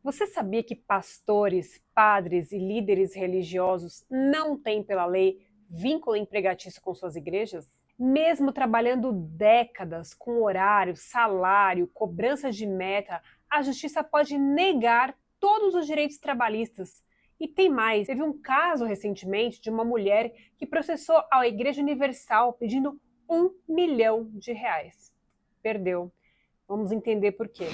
Você sabia que pastores, padres e líderes religiosos não têm, pela lei, vínculo empregatício com suas igrejas? Mesmo trabalhando décadas com horário, salário, cobrança de meta, a justiça pode negar todos os direitos trabalhistas. E tem mais, teve um caso recentemente de uma mulher que processou a Igreja Universal pedindo R$ 1 milhão. Perdeu. Vamos entender por quê.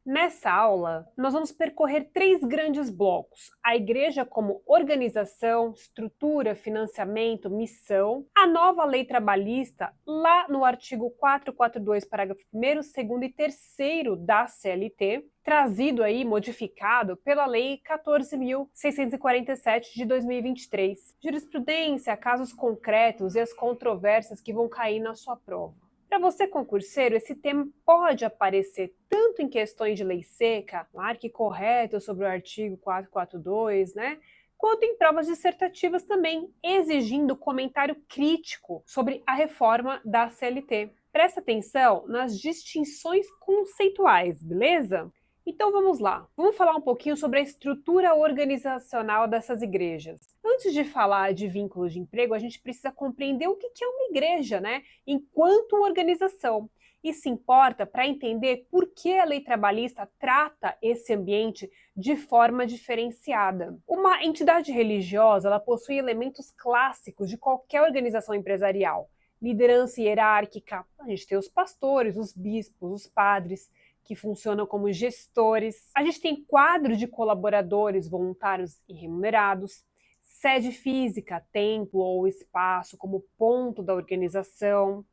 Nessa aula, nós vamos percorrer três grandes blocos: a igreja como organização, estrutura, financiamento, missão, a nova lei trabalhista, lá no artigo 442, parágrafo 1º, 2º e 3º da CLT, trazido aí, modificado pela Lei 14.647 de 2023. Jurisprudência, casos concretos e as controvérsias que vão cair na sua prova. Para você concurseiro, esse tema pode aparecer tanto em questões de lei seca, marque correto sobre o artigo 442, né? Quanto em provas dissertativas também, exigindo comentário crítico sobre a reforma da CLT. Presta atenção nas distinções conceituais, beleza? Então vamos lá, vamos falar um pouquinho sobre a estrutura organizacional dessas igrejas. Antes de falar de vínculo de emprego, a gente precisa compreender o que é uma igreja, né? Enquanto organização. Isso importa para entender por que a lei trabalhista trata esse ambiente de forma diferenciada. Uma entidade religiosa, ela possui elementos clássicos de qualquer organização empresarial. Liderança hierárquica, a gente tem os pastores, os bispos, os padres, que funcionam como gestores. A gente tem quadro de colaboradores voluntários e remunerados, sede física, templo ou espaço como ponto da organização.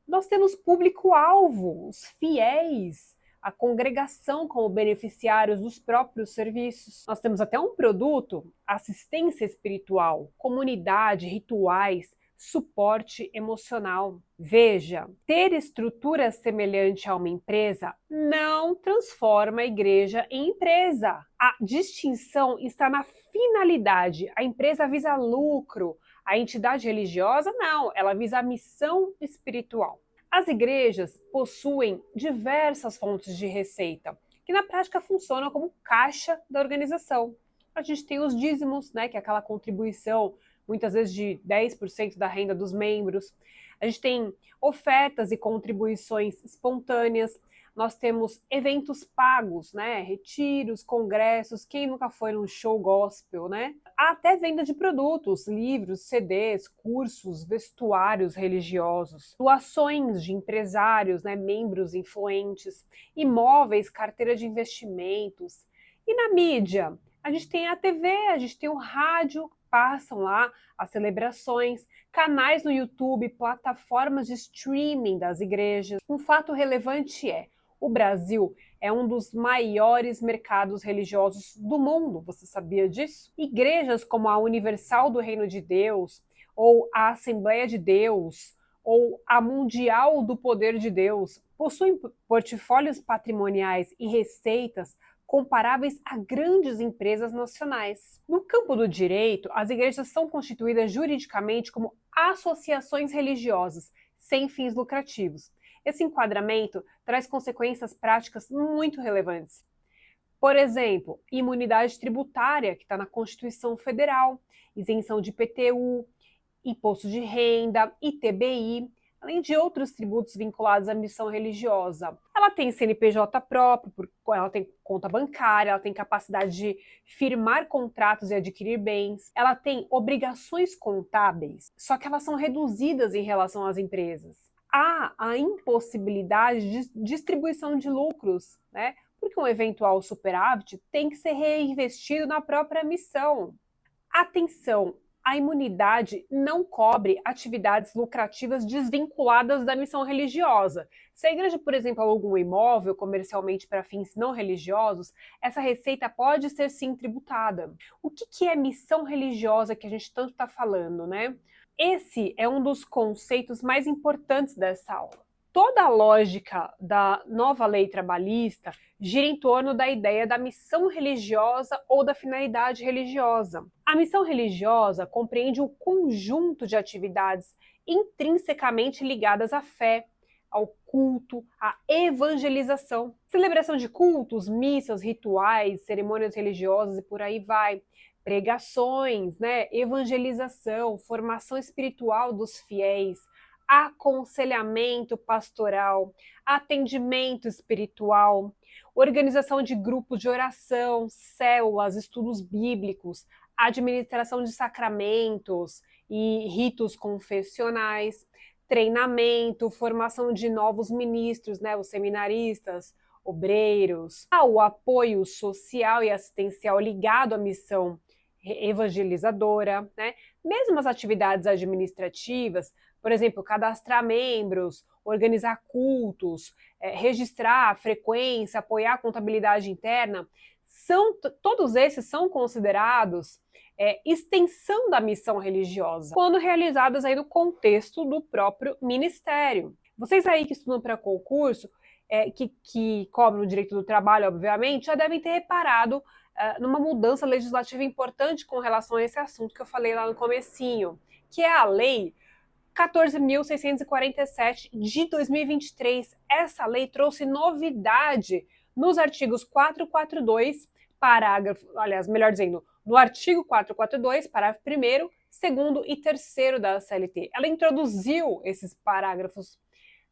Nós temos público-alvo, os fiéis, a congregação como beneficiários dos próprios serviços. Nós temos até um produto, assistência espiritual, comunidade, rituais, suporte emocional. Veja, ter estrutura semelhante a uma empresa não transforma a igreja em empresa. A distinção está na finalidade. A empresa visa lucro, a entidade religiosa não, ela visa a missão espiritual. As igrejas possuem diversas fontes de receita, que na prática funcionam como caixa da organização. A gente tem os dízimos, né, que é aquela contribuição muitas vezes de 10% da renda dos membros. A gente tem ofertas e contribuições espontâneas. Nós temos eventos pagos, né? Retiros, congressos, quem nunca foi num show gospel, né? Há até venda de produtos, livros, CDs, cursos, vestuários religiosos, doações de empresários, né? Membros influentes, imóveis, carteira de investimentos. E na mídia? A gente tem a TV, a gente tem o rádio, passam lá as celebrações, canais no YouTube, plataformas de streaming das igrejas. Um fato relevante é: o Brasil é um dos maiores mercados religiosos do mundo, você sabia disso? Igrejas como a Universal do Reino de Deus, ou a Assembleia de Deus, ou a Mundial do Poder de Deus, possuem portfólios patrimoniais e receitas comparáveis a grandes empresas nacionais. No campo do direito, as igrejas são constituídas juridicamente como associações religiosas, sem fins lucrativos. Esse enquadramento traz consequências práticas muito relevantes. Por exemplo, imunidade tributária, que está na Constituição Federal, isenção de IPTU, imposto de renda, ITBI, além de outros tributos vinculados à missão religiosa. Ela tem CNPJ próprio, ela tem conta bancária, ela tem capacidade de firmar contratos e adquirir bens, ela tem obrigações contábeis, só que elas são reduzidas em relação às empresas. Há a impossibilidade de distribuição de lucros, né? Porque um eventual superávit tem que ser reinvestido na própria missão. Atenção! A imunidade não cobre atividades lucrativas desvinculadas da missão religiosa. Se a igreja, por exemplo, aluga um imóvel comercialmente para fins não religiosos, essa receita pode ser sim tributada. O que é missão religiosa que a gente tanto está falando, né? Esse é um dos conceitos mais importantes dessa aula. Toda a lógica da nova lei trabalhista gira em torno da ideia da missão religiosa ou da finalidade religiosa. A missão religiosa compreende o conjunto de atividades intrinsecamente ligadas à fé, ao culto, à evangelização. Celebração de cultos, missas, rituais, cerimônias religiosas e por aí vai. Pregações, evangelização, formação espiritual dos fiéis, aconselhamento pastoral, atendimento espiritual, organização de grupos de oração, células, estudos bíblicos, administração de sacramentos e ritos confessionais, treinamento, formação de novos ministros, os seminaristas, obreiros, o apoio social e assistencial ligado à missão evangelizadora, Mesmo as atividades administrativas, por exemplo, cadastrar membros, organizar cultos, registrar a frequência, apoiar a contabilidade interna, todos esses são considerados extensão da missão religiosa, quando realizadas aí no contexto do próprio ministério. Vocês aí que estudam para concurso, que cobram o direito do trabalho, obviamente, já devem ter reparado numa mudança legislativa importante com relação a esse assunto que eu falei lá no comecinho, que é a Lei 14.647 de 2023. Essa lei trouxe novidade nos artigos 442, no artigo 442, parágrafo 1º, 2º e 3º da CLT. Ela introduziu esses parágrafos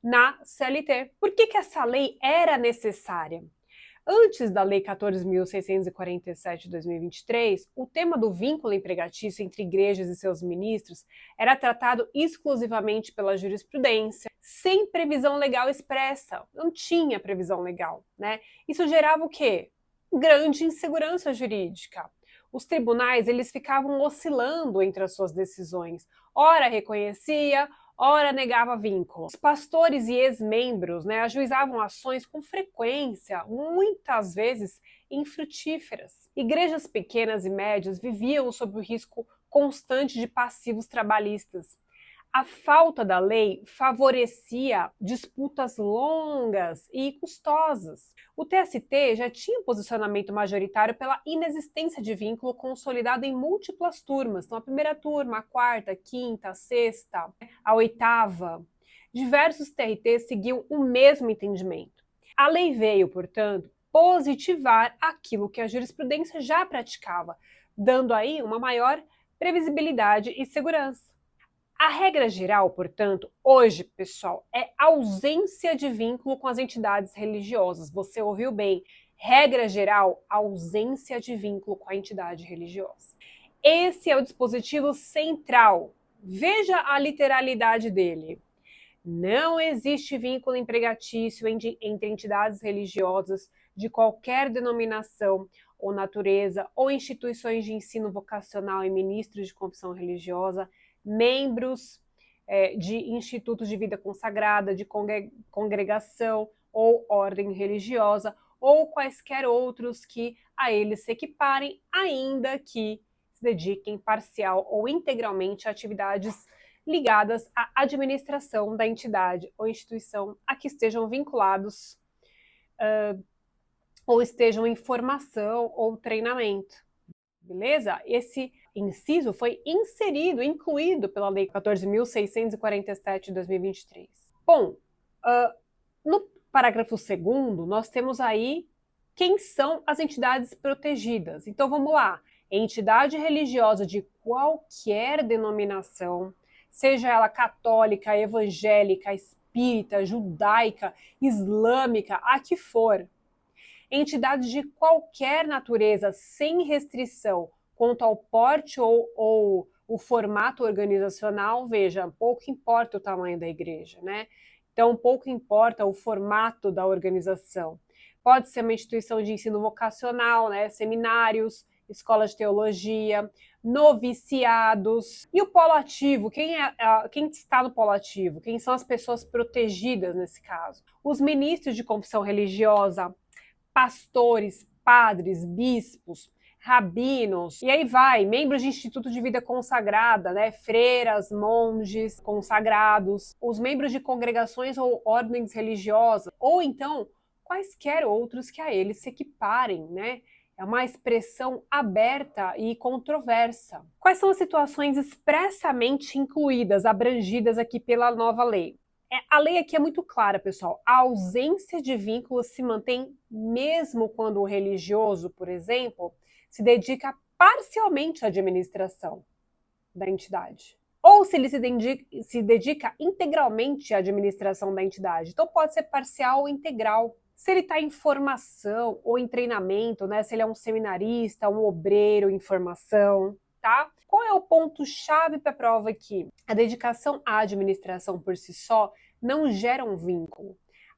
na CLT. Por que essa lei era necessária? Antes da Lei 14.647 de 2023, o tema do vínculo empregatício entre igrejas e seus ministros era tratado exclusivamente pela jurisprudência, sem previsão legal expressa. Não tinha previsão legal, Isso gerava o quê? Grande insegurança jurídica. Os tribunais, eles ficavam oscilando entre as suas decisões. Ora reconhecia, ora negava vínculo. Os pastores e ex-membros ajuizavam ações com frequência, muitas vezes infrutíferas. Igrejas pequenas e médias viviam sob o risco constante de passivos trabalhistas. A falta da lei favorecia disputas longas e custosas. O TST já tinha posicionamento majoritário pela inexistência de vínculo consolidado em múltiplas turmas. Então, a primeira turma, a quarta, a quinta, a sexta, a oitava. Diversos TRTs seguiam o mesmo entendimento. A lei veio, portanto, positivar aquilo que a jurisprudência já praticava, dando aí uma maior previsibilidade e segurança. A regra geral, portanto, hoje, pessoal, é ausência de vínculo com as entidades religiosas. Você ouviu bem. Regra geral, ausência de vínculo com a entidade religiosa. Esse é o dispositivo central. Veja a literalidade dele. Não existe vínculo empregatício entre entidades religiosas de qualquer denominação ou natureza, ou instituições de ensino vocacional e ministros de confissão religiosa, membros de institutos de vida consagrada, de congregação ou ordem religiosa, ou quaisquer outros que a eles se equiparem, ainda que se dediquem parcial ou integralmente a atividades ligadas à administração da entidade ou instituição a que estejam vinculados ou estejam em formação ou treinamento. Beleza? Esse inciso foi incluído pela Lei 14.647 de 2023. Bom, no parágrafo 2º, nós temos aí quem são as entidades protegidas. Então, vamos lá. Entidade religiosa de qualquer denominação, seja ela católica, evangélica, espírita, judaica, islâmica, a que for. Entidades de qualquer natureza, sem restrição quanto ao porte ou o formato organizacional, veja, pouco importa o tamanho da igreja, Então, pouco importa o formato da organização. Pode ser uma instituição de ensino vocacional, seminários, escolas de teologia, noviciados. E o polo ativo, quem está no polo ativo? Quem são as pessoas protegidas nesse caso? Os ministros de confissão religiosa, pastores, padres, bispos, rabinos, e aí vai, membros de instituto de vida consagrada, né, freiras, monges consagrados, os membros de congregações ou ordens religiosas, ou então quaisquer outros que a eles se equiparem, né? É uma expressão aberta e controversa. Quais são as situações expressamente incluídas, abrangidas aqui pela nova lei? A lei aqui é muito clara, pessoal. A ausência de vínculos se mantém mesmo quando o religioso, por exemplo, se dedica parcialmente à administração da entidade. Ou se ele se dedica integralmente à administração da entidade. Então pode ser parcial ou integral. Se ele está em formação ou em treinamento, né? Se ele é um seminarista, um obreiro em formação, tá? Qual é o ponto-chave para a prova aqui? A dedicação à administração por si só não gera um vínculo.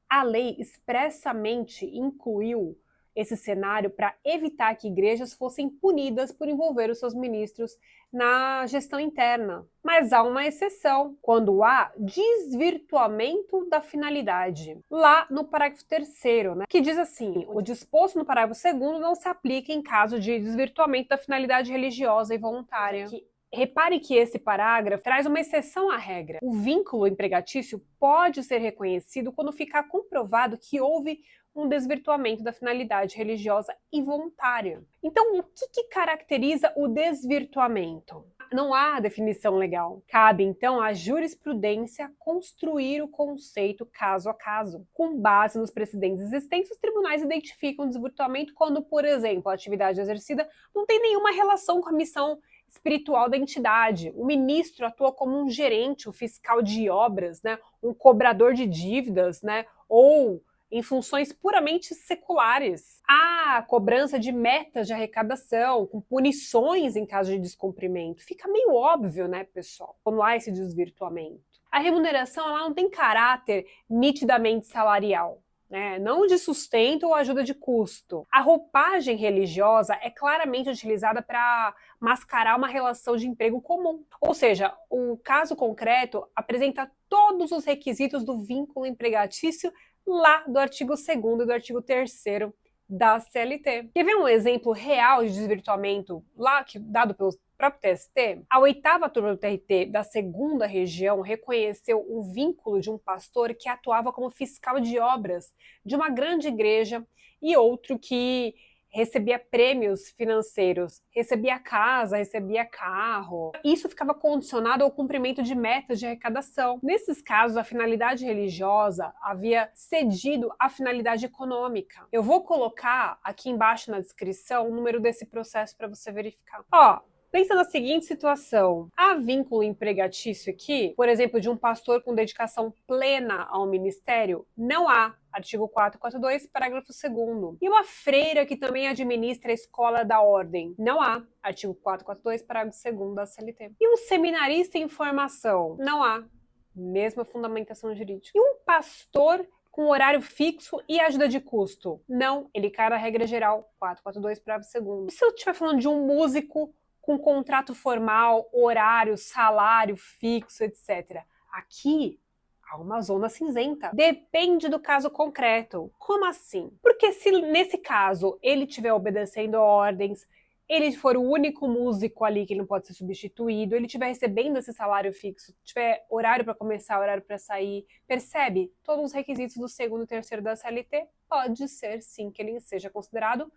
A lei expressamente incluiu esse cenário para evitar que igrejas fossem punidas por envolver os seus ministros na gestão interna. Mas há uma exceção, quando há desvirtuamento da finalidade. Lá no parágrafo 3º, né, que diz assim: o disposto no parágrafo 2º não se aplica em caso de desvirtuamento da finalidade religiosa e voluntária. Repare que esse parágrafo traz uma exceção à regra. O vínculo empregatício pode ser reconhecido quando ficar comprovado que houve um desvirtuamento da finalidade religiosa e voluntária. Então, o que caracteriza o desvirtuamento? Não há definição legal. Cabe, então, à jurisprudência construir o conceito caso a caso. Com base nos precedentes existentes, os tribunais identificam o desvirtuamento quando, por exemplo, a atividade exercida não tem nenhuma relação com a missão espiritual da entidade. O ministro atua como um gerente, um fiscal de obras, né, um cobrador de dívidas, né, ou em funções puramente seculares. Há cobrança de metas de arrecadação, com punições em caso de descumprimento. Fica meio óbvio, né, pessoal, quando há esse desvirtuamento. A remuneração ela não tem caráter nitidamente salarial, né? Não de sustento ou ajuda de custo. A roupagem religiosa é claramente utilizada para mascarar uma relação de emprego comum. Ou seja, o caso concreto apresenta todos os requisitos do vínculo empregatício lá do artigo 2º e do artigo 3º da CLT. Quer ver um exemplo real de desvirtuamento lá dado pelo próprio TST? A 8ª turma do TRT da 2ª região reconheceu um vínculo de um pastor que atuava como fiscal de obras de uma grande igreja e outro que recebia prêmios financeiros, recebia casa, recebia carro. Isso ficava condicionado ao cumprimento de metas de arrecadação. Nesses casos, a finalidade religiosa havia cedido à finalidade econômica. Eu vou colocar aqui embaixo na descrição o número desse processo para você verificar. Pensa na seguinte situação: há vínculo empregatício aqui, por exemplo, de um pastor com dedicação plena ao ministério? Não há. Artigo 442, parágrafo 2º. E uma freira que também administra a escola da ordem? Não há. Artigo 442, parágrafo 2º da CLT. E um seminarista em formação? Não há. Mesma fundamentação jurídica. E um pastor com horário fixo e ajuda de custo? Não. Ele cai na regra geral, 442, parágrafo 2º. E se eu estiver falando de um músico com contrato formal, horário, salário fixo, etc. Aqui há uma zona cinzenta. Depende do caso concreto. Como assim? Porque se nesse caso ele estiver obedecendo ordens, ele for o único músico ali que ele não pode ser substituído, ele estiver recebendo esse salário fixo, tiver horário para começar, horário para sair, percebe? Todos os requisitos do 2º e 3º da CLT, pode ser sim que ele seja considerado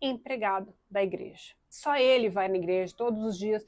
empregado da igreja. Só ele vai na igreja todos os dias,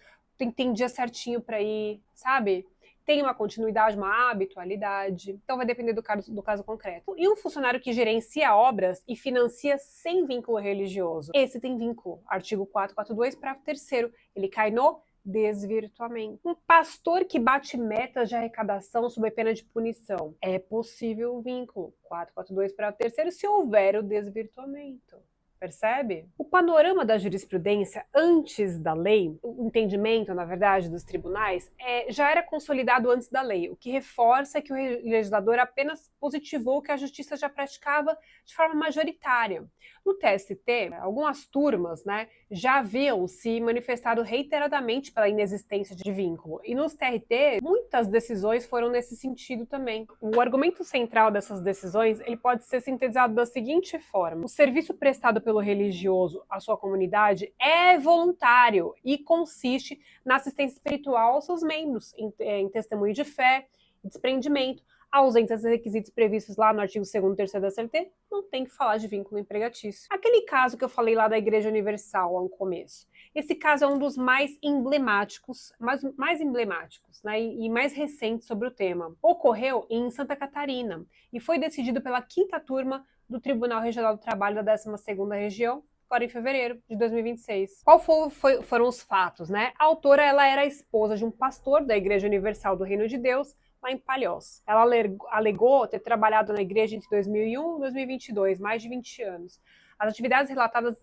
tem dia certinho para ir, sabe? Tem uma continuidade, uma habitualidade. Então vai depender do caso concreto. E um funcionário que gerencia obras e financia sem vínculo religioso? Esse tem vínculo. Artigo 442, parágrafo 3º. Ele cai no desvirtuamento. Um pastor que bate metas de arrecadação sob pena de punição? É possível o vínculo. 442, parágrafo 3º, se houver o desvirtuamento. Percebe? O panorama da jurisprudência antes da lei, o entendimento, na verdade, dos tribunais, já era consolidado antes da lei, o que reforça que o legislador apenas positivou que a justiça já praticava de forma majoritária. No TST, algumas turmas, né, já haviam se manifestado reiteradamente pela inexistência de vínculo, e nos TRT, muitas decisões foram nesse sentido também. O argumento central dessas decisões ele pode ser sintetizado da seguinte forma: o serviço prestado apelo religioso à sua comunidade é voluntário e consiste na assistência espiritual aos seus membros, em testemunho de fé e desprendimento. Ausentes dos requisitos previstos lá no artigo 2º e 3º da CLT, não tem que falar de vínculo empregatício. Aquele caso que eu falei lá da Igreja Universal ao começo, esse caso é um dos mais emblemáticos, né, e mais recentes sobre o tema. Ocorreu em Santa Catarina e foi decidido pela 5ª turma do Tribunal Regional do Trabalho da 12ª Região, agora em fevereiro de 2026. Foram os fatos, né? A autora, ela era a esposa de um pastor da Igreja Universal do Reino de Deus, lá em Palhoça. Ela alegou ter trabalhado na igreja entre 2001 e 2022, mais de 20 anos. As atividades relatadas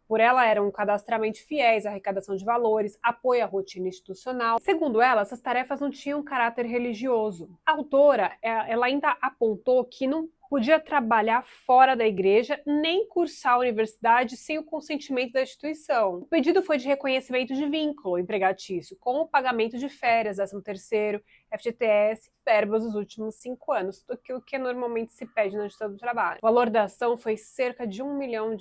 por ela eram cadastramento fiéis, arrecadação de valores, apoio à rotina institucional. Segundo ela, essas tarefas não tinham caráter religioso. A autora, ela ainda apontou que não podia trabalhar fora da igreja nem cursar a universidade sem o consentimento da instituição. O pedido foi de reconhecimento de vínculo empregatício, com o pagamento de férias, 13º, FGTS, verbas dos últimos 5 anos, do que normalmente se pede na Justiça do Trabalho. O valor da ação foi cerca de R$1 milhão,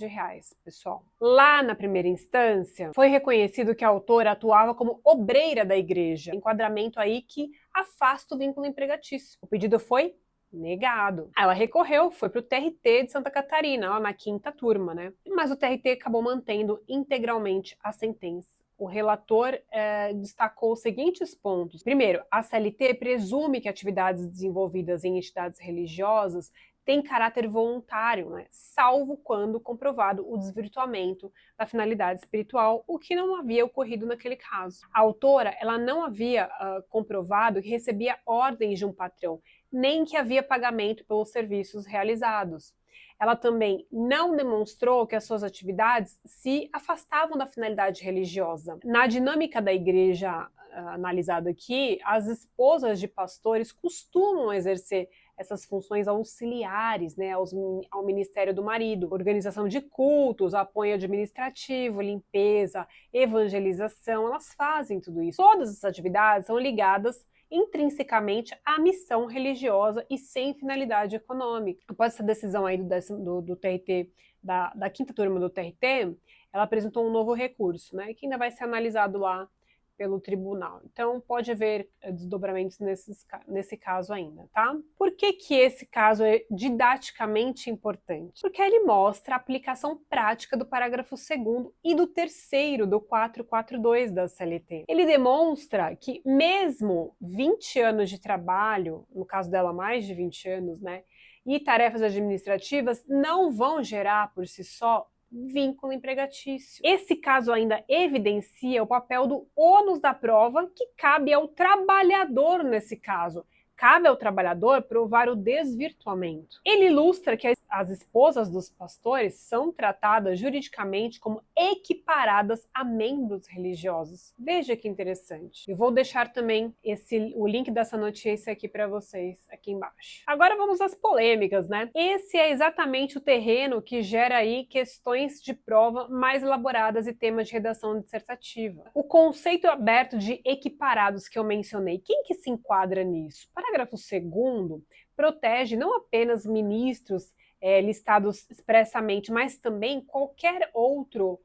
pessoal. Lá na primeira instância, foi reconhecido que a autora atuava como obreira da igreja, enquadramento aí que afasta o vínculo empregatício. O pedido foi negado. Ela recorreu, foi para o TRT de Santa Catarina, lá na 5ª turma, né? Mas o TRT acabou mantendo integralmente a sentença. O relator destacou os seguintes pontos. Primeiro, a CLT presume que atividades desenvolvidas em entidades religiosas têm caráter voluntário, né? Salvo quando comprovado o desvirtuamento da finalidade espiritual, o que não havia ocorrido naquele caso. A autora, ela não havia comprovado que recebia ordens de um patrão, nem que havia pagamento pelos serviços realizados. Ela também não demonstrou que as suas atividades se afastavam da finalidade religiosa. Na dinâmica da igreja analisada aqui, as esposas de pastores costumam exercer essas funções auxiliares, né, ao ministério do marido, organização de cultos, apoio administrativo, limpeza, evangelização, elas fazem tudo isso. Todas essas atividades são ligadas intrinsecamente à missão religiosa e sem finalidade econômica. Após essa decisão aí do TRT, da 5ª turma do TRT, ela apresentou um novo recurso, né, que ainda vai ser analisado lá pelo tribunal. Então, pode haver desdobramentos nesse caso ainda, tá? Por que esse caso é didaticamente importante? Porque ele mostra a aplicação prática do parágrafo 2º e do 3º do 442 da CLT. Ele demonstra que mesmo 20 anos de trabalho, no caso dela mais de 20 anos, né, e tarefas administrativas não vão gerar por si só vínculo empregatício. Esse caso ainda evidencia o papel do ônus da prova que cabe ao trabalhador nesse caso. Cabe ao trabalhador provar o desvirtuamento. Ele ilustra que as esposas dos pastores são tratadas juridicamente como equiparadas a membros religiosos. Veja que interessante. Eu vou deixar também o link dessa notícia aqui para vocês, aqui embaixo. Agora vamos às polêmicas, né? Esse é exatamente o terreno que gera aí questões de prova mais elaboradas e temas de redação dissertativa. O conceito aberto de equiparados que eu mencionei, quem que se enquadra nisso? Parágrafo 2º protege não apenas ministros listados expressamente, mas também qualquer outro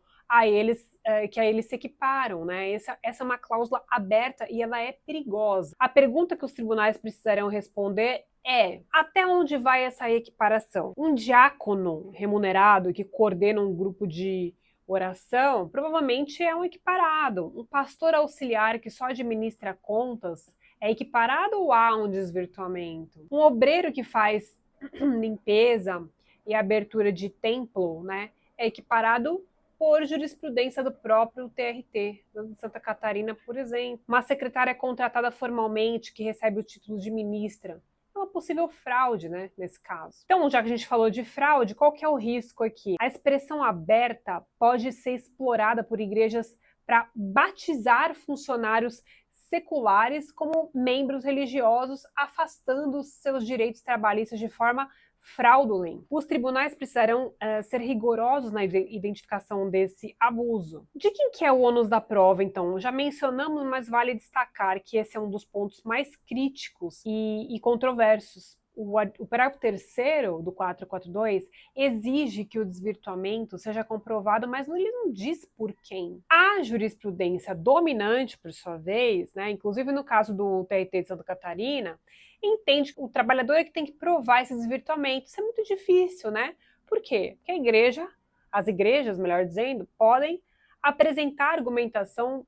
que a eles se equiparam, né? Essa é uma cláusula aberta e ela é perigosa. A pergunta que os tribunais precisarão responder é: até onde vai essa equiparação? Um diácono remunerado que coordena um grupo de oração provavelmente é um equiparado. Um pastor auxiliar que só administra contas é equiparado ou há um desvirtuamento? Um obreiro que faz limpeza e abertura de templo, né, é equiparado por jurisprudência do próprio TRT, de Santa Catarina, por exemplo. Uma secretária contratada formalmente que recebe o título de ministra. É uma possível fraude, né, nesse caso. Então, já que a gente falou de fraude, qual que é o risco aqui? A expressão aberta pode ser explorada por igrejas para batizar funcionários seculares como membros religiosos, afastando seus direitos trabalhistas de forma fraudulenta. Os tribunais precisarão ser rigorosos na identificação desse abuso. De quem que é o ônus da prova, então? Já mencionamos, mas vale destacar que esse é um dos pontos mais críticos e controversos. o parágrafo 3º do 442 exige que o desvirtuamento seja comprovado, mas ele não diz por quem. A jurisprudência dominante, por sua vez, né, inclusive no caso do TRT de Santa Catarina, entende que o trabalhador é que tem que provar esse desvirtuamento. Isso é muito difícil, né? Por quê? Porque as igrejas, melhor dizendo, podem apresentar argumentação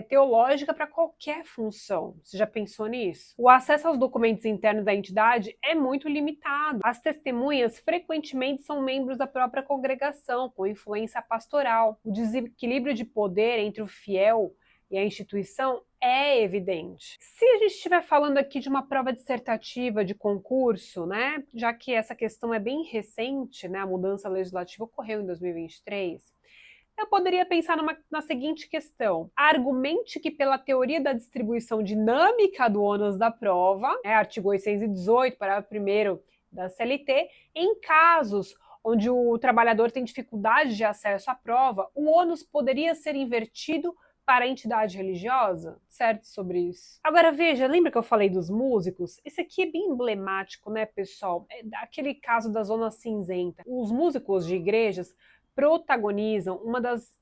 teológica para qualquer função. Você já pensou nisso? O acesso aos documentos internos da entidade é muito limitado. As testemunhas frequentemente são membros da própria congregação, com influência pastoral. O desequilíbrio de poder entre o fiel e a instituição é evidente. Se a gente estiver falando aqui de uma prova dissertativa de concurso, né, já que essa questão é bem recente, né, a mudança legislativa ocorreu em 2023, eu poderia pensar na seguinte questão: argumente que pela teoria da distribuição dinâmica do ônus da prova, artigo 818, parágrafo 1º da CLT, em casos onde o trabalhador tem dificuldade de acesso à prova, o ônus poderia ser invertido para a entidade religiosa? Certo sobre isso. Agora veja, lembra que eu falei dos músicos? Esse aqui é bem emblemático, né, pessoal? É aquele caso da zona cinzenta. Os músicos de igrejas protagonizam uma das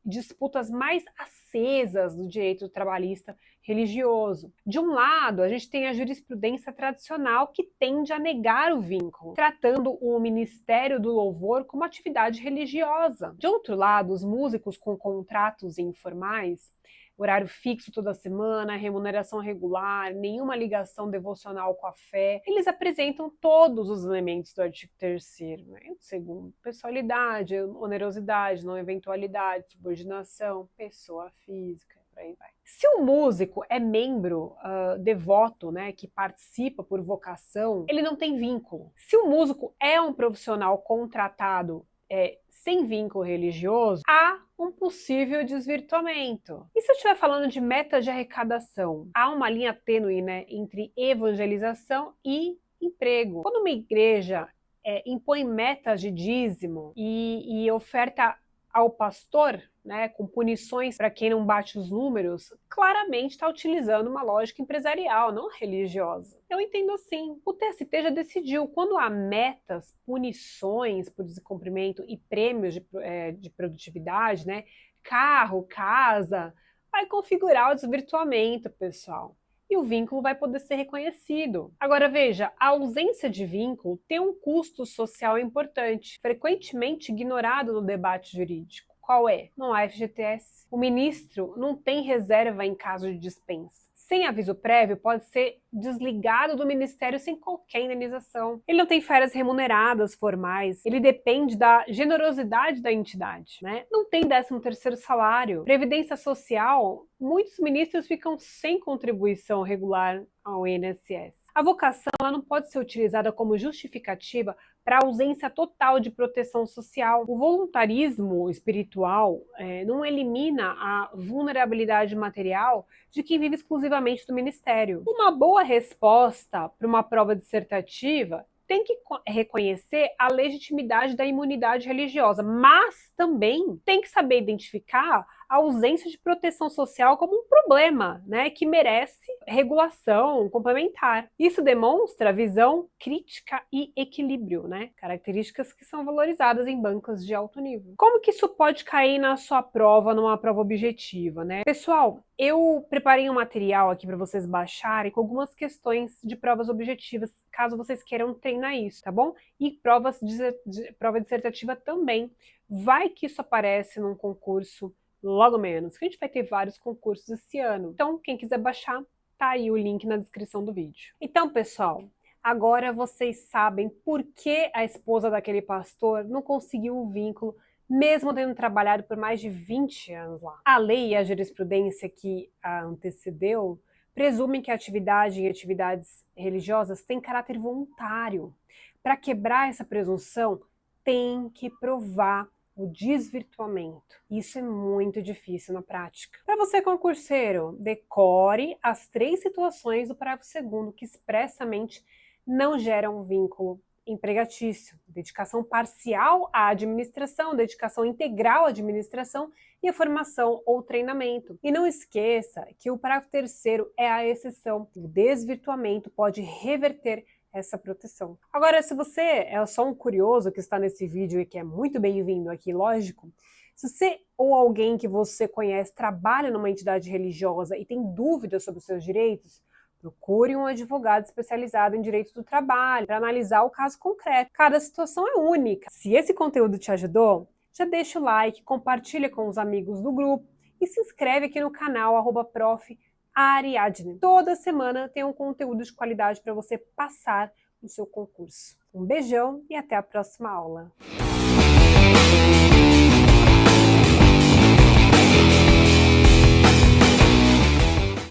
disputas mais acesas do direito trabalhista religioso. De um lado, a gente tem a jurisprudência tradicional que tende a negar o vínculo, tratando o ministério do louvor como atividade religiosa. De outro lado, os músicos com contratos informais, horário fixo toda semana, remuneração regular, nenhuma ligação devocional com a fé, eles apresentam todos os elementos do artigo 3º, né? Segundo, pessoalidade, onerosidade, não eventualidade, subordinação, pessoa física, por aí vai. Se um músico é membro devoto, né, que participa por vocação, ele não tem vínculo. Se o músico é um profissional contratado sem vínculo religioso, há um possível desvirtuamento. E se eu estiver falando de meta de arrecadação? Há uma linha tênue, né, entre evangelização e emprego. Quando uma igreja impõe metas de dízimo e oferta ao pastor, né, com punições para quem não bate os números, claramente está utilizando uma lógica empresarial, não religiosa. Eu entendo assim. O TST já decidiu, quando há metas, punições por descumprimento e prêmios de produtividade, né, carro, casa, vai configurar o desvirtuamento, pessoal. E o vínculo vai poder ser reconhecido. Agora veja, a ausência de vínculo tem um custo social importante, frequentemente ignorado no debate jurídico. Qual é? Não há FGTS. O ministro não tem reserva em caso de dispensa. Sem aviso prévio, pode ser desligado do ministério sem qualquer indenização. Ele não tem férias remuneradas formais, ele depende da generosidade da entidade, né? Não tem 13º salário. Previdência social, muitos ministros ficam sem contribuição regular ao INSS. A vocação ela não pode ser utilizada como justificativa para a ausência total de proteção social. O voluntarismo espiritual não elimina a vulnerabilidade material de quem vive exclusivamente do ministério. Uma boa resposta para uma prova dissertativa tem que reconhecer a legitimidade da imunidade religiosa, mas também tem que saber identificar a ausência de proteção social como um problema, né, que merece regulação complementar. Isso demonstra visão crítica e equilíbrio, né, características que são valorizadas em bancas de alto nível. Como que isso pode cair na sua prova, numa prova objetiva, né? Pessoal, eu preparei um material aqui para vocês baixarem com algumas questões de provas objetivas, caso vocês queiram treinar isso, tá bom? E prova dissertativa também. Vai que isso aparece num concurso logo menos, que a gente vai ter vários concursos esse ano. Então, quem quiser baixar, tá aí o link na descrição do vídeo. Então, pessoal, agora vocês sabem por que a esposa daquele pastor não conseguiu o vínculo, mesmo tendo trabalhado por mais de 20 anos lá. A lei e a jurisprudência que a antecedeu presumem que a atividade em atividades religiosas tem caráter voluntário. Para quebrar essa presunção, tem que provar o desvirtuamento. Isso é muito difícil na prática. Para você, concurseiro, decore as 3 situações do parágrafo 2º que expressamente não geram vínculo empregatício: dedicação parcial à administração, dedicação integral à administração e a formação ou treinamento. E não esqueça que o parágrafo 3º é a exceção. O desvirtuamento pode reverter essa proteção. Agora, se você é só um curioso que está nesse vídeo e que é muito bem-vindo aqui, lógico, se você ou alguém que você conhece trabalha numa entidade religiosa e tem dúvidas sobre os seus direitos, procure um advogado especializado em direito do trabalho para analisar o caso concreto. Cada situação é única. Se esse conteúdo te ajudou, já deixa o like, compartilha com os amigos do grupo e se inscreve aqui no canal @prof. Ariadne. Toda semana tem um conteúdo de qualidade para você passar no seu concurso. Um beijão e até a próxima aula.